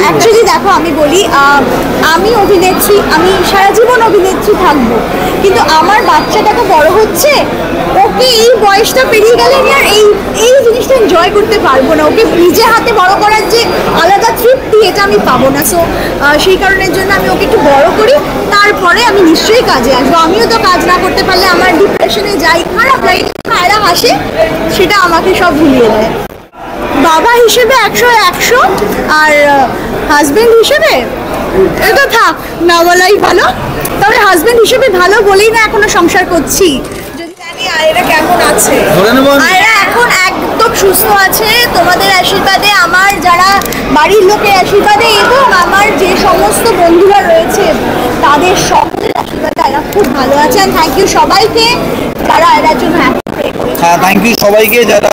Actually দেখো আমি বলি আমি অভিনেত্রী, আমি সারা জীবন অভিনেত্রী থাকবো, কিন্তু আমার বাচ্চাটাকে বড় হচ্ছে, ওকে এই বয়সটা পেরিয়ে গেলে আমি আর এই জিনিসটা এনজয় করতে পারবো না। ওকে নিজে হাতে বড় করার যে আলাদা তৃপ্তি, এটা আমি পাবো না। সো সেই কারণের জন্য আমি ওকে একটু বড় করি, তারপরে আমি নিশ্চয়ই কাজে আসবো। আমিও তো কাজ না করতে পারলে আমার ডিপ্রেশনে যাই, খারাপ লাগে, এরা হাসে, সেটা আমাকে সব ভুলিয়ে দেয়। বাবা হিসেবে 100 আর হাজবেন্ড হিসেবে এটা থাক না বলাই ভালো। তবে হাজবেন্ড হিসেবে ভালো বলেই না এখনো সংসার করছি। যদি জানি আয়রা কেমন আছে, আয়রা এখন একদম সুস্থ আছে তোমাদের আশীর্বাদে, আমার যারা বাড়ির লোকের আশীর্বাদে এবং আমার যে সমস্ত বন্ধুরা রয়েছে তাদের সকলের আশীর্বাদে আয়রা খুব ভালো আছে। আর থ্যাংক ইউ সবাইকে যারা আয়রার জন্য হ্যাঁ, থ্যাংক ইউ সবাইকে যারা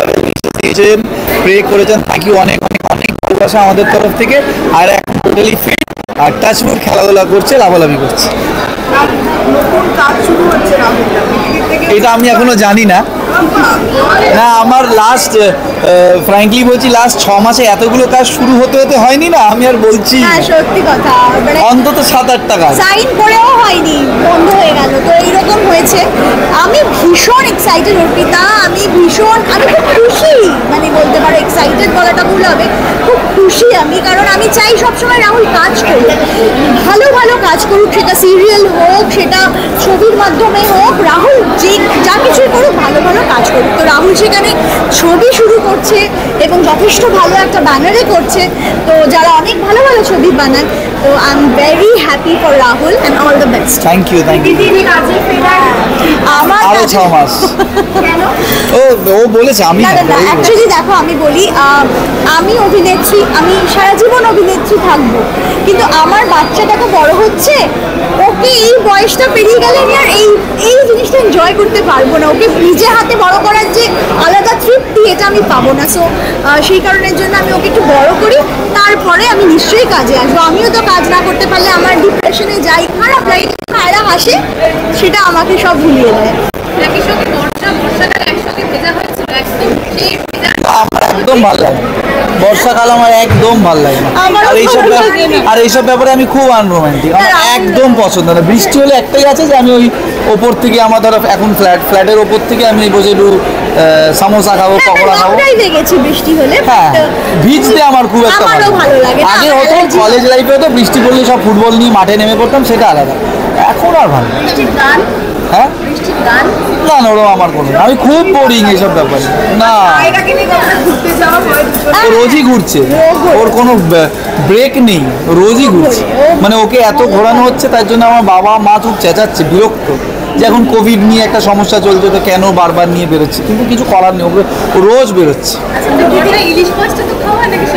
দিয়েছেন, প্রে করেছেন। থ্যাংক ইউ, অনেক অনেক অনেক ভালোবাসা আমাদের তরফ থেকে। আর এখন টোটালি ফিট আর টাচফুট, খেলাধুলা করছে, লাভালাভি করছে। এটা আমি এখনো জানি না। না, আমার লাস্ট ফ্র্যাঙ্কলি বলছি, লাস্ট 6 মাসে এতগুলো কাজ শুরু হতে হতে হয়নি না। আমি আর বলছি সত্যি কথা, অন্তত 7-8টা কাজ সাইন করেও হয়নি, বন্ধ হয়ে গেল। তো এইরকম হয়েছে। আমি ভীষণ এক্সাইটেড অর্পিতা, আমি খুব খুশি, মানে বলতে পারো এক্সাইটেড বলাটা ভুল হবে, খুব খুশি আমি। কারণ আমি চাই সবসময় রাহুল কাজ করুক, ভালো ভালো কাজ করুক, সেটা সিরিয়াল হোক, সেটা ছবির মাধ্যমে হোক, রাহুল যে যা কিছুই করুক ভালো ভালো কাজ করুক। তো রাহুল সেখানে ছবি শুরু করছে এবং যথেষ্ট ভালো একটা ব্যানারে করছে, তো যারা অনেক ভালো ভালো ছবি বানায়। তো I am very happy for Rahul and all the best. Thank you, thank you. আমার আরো 6 মাস ও বলেছে। আমি অ্যাকচুয়ালি দেখো আমি বলি আমি অভিনেত্রী, আমি সারা জীবন অভিনেত্রী থাকবো, কিন্তু আমার বাচ্চাটাকে বড় হচ্ছে, ওকে এই বয়সটা পেরিয়ে গেলে আমি আর এই জিনিসটা এনজয় করতে পারবো না। ওকে নিজে হাতে বড় করার যে আলাদা তৃপ্তি, এটা আমি পাবো না। সো সেই কারণের জন্য আমি ওকে একটু বড় করি, তারপরে আমি নিশ্চয়ই কাজে আসবো। আমিও তো কাজ না করতে পারলে আমার ডিপ্রেশনে যাই, খারাপ লাগে, এরা হাসে, সেটা আমাকে সব ভুলিয়ে দেয়। আমার একদম ভালো লাগে বর্ষাকাল, আমার একদম ভালো লাগে না। আর এইসব ব্যাপারে আমি খুব আনরোমান্টিক, আমার একদম পছন্দ না। বৃষ্টি হলে একটাই আছে যে আমি ওই ওপর থেকে, আমার ধরো এখন ফ্ল্যাটের ওপর থেকে আমি বসে একটু সামোসা খাবো, পকোড়া খাবো। বৃষ্টি হলে হ্যাঁ, ভিজতে আমার খুব একটা ভালো লাগে। আগে হতো কলেজ লাইফে হতো বৃষ্টি পড়লে সব ফুটবল নিয়ে মাঠে নেমে পড়তাম, সেটা আলাদা। এখন আর ভালো। হ্যাঁ, গান ওরকম আমার কোনো, আমি খুব বোরিং এইসব ব্যাপারে। না, ও রোজই ঘুরছে, ওর কোনো ব্রেক নেই, রোজই ঘুরছে। মানে ওকে এত ঘোরানো হচ্ছে, তার জন্য আমার বাবা মা খুব চেঁচাচ্ছে, বিরক্ত, যে এখন কোভিড নিয়ে একটা সমস্যা চলছে, তো কেন বারবার নিয়ে বেরোচ্ছে। কিন্তু কিছু করার নেই, ওকে রোজ বেরোচ্ছে।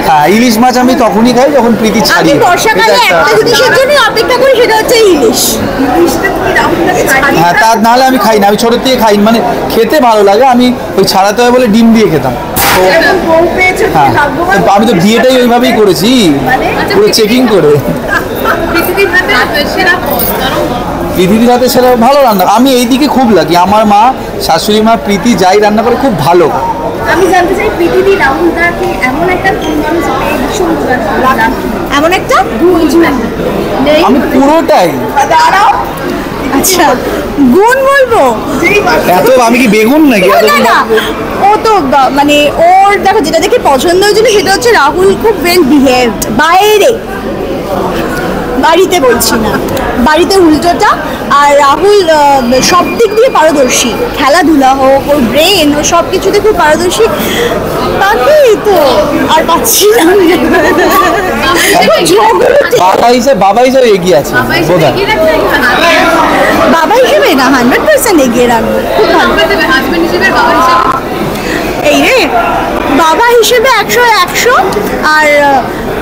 হ্যাঁ, ইলিশ মাছ আমি তখনই খাই যখন প্রীতি ছাড়ি। অপেক্ষা করি, সেটা হচ্ছে ইলিশ। হ্যাঁ, তার নাহলে আমি খাই না। আমি ছোটোর থেকে খাই, মানে খেতে ভালো লাগে। আমি ওই ছাড়াতে হয় বলে ডিম দিয়ে খেতাম। হ্যাঁ, আমি তো বিয়েটাই ওইভাবেই করেছি, পুরো চেকিং করে। পৃথিবীর হাতে সেটা ভালো রান্না, আমি এই দিকে খুব লাগি। আমার মা, শাশুড়ি মা, প্রীতি যাই রান্না করে খুব ভালো। আমি জানতে চাই পৃথিবী রাহুলদাকে এমন একটা আমি পুরোটাই। আচ্ছা, গুণ বলবো এত, আমি কি বেগুন নাকি? না, ও তো মানে ওর দেখো যেটা দেখে পছন্দ হয়েছিল সেটা হচ্ছে রাহুল খুব ওয়েল বিহেভড বাইরে, বাড়িতে বলছি না, বাড়িতে উল্টোটা। আর রাহুল সব দিক দিয়ে পারদর্শী, খেলাধুলা হোক, ওর ব্রেন, ও সব কিছুতে খুব পারদর্শী। তাকেই তো আর পাচ্ছি না। বাবা হিসেবে এগিয়ে আছে বোধহয়। বাবা হিসেবে না, 100% এগিয়ে রাখবো, খুব ভালো। এই রে, বাবা হিসেবে 100 আর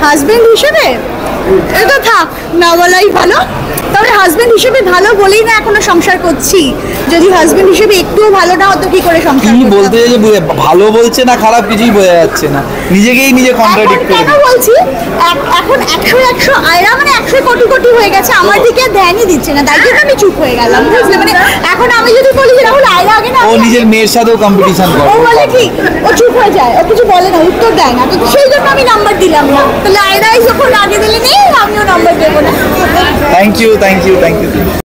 হাজবেন্ড হিসেবে এটা থাক না বলাই ভালো। তবে হাজবেন্ড হিসেবে ভালো বলেই না এখনো সংসার করছি। যদি হাজবেন্ড হিসেবে একটুও ভালো না হতো, কি করে সংসার কি বলতে যে ভালো বলছে না খারাপ কিছুই বোঝা যাচ্ছে না, নিজেকেই নিজে কন্ট্রাডিক্ট করে। কেন বলছি, এখন 100 আয়রা মানে 100 কোটি হয়ে গেছে, আমার দিকে ধ্যানই দিচ্ছে না, তাই জন্য আমি চুপ হয়ে গেলাম, বুঝলে? মানে এখন আমি যদি বলি যে রাহুল আয়রা আগে না, ও নিজের মেয়ের সাথেও কম্পিটিশন করে, ও বলে কি, ও চুপ হয়ে যায়, ও কিছু বলে না, উত্তর দেয় না, তো সেই জন্য আমি নাম্বার দিলাম না। তাহলে আয়রাই যখন আগে দিলে নেই, আমিও নাম্বার দেবো না। Thank you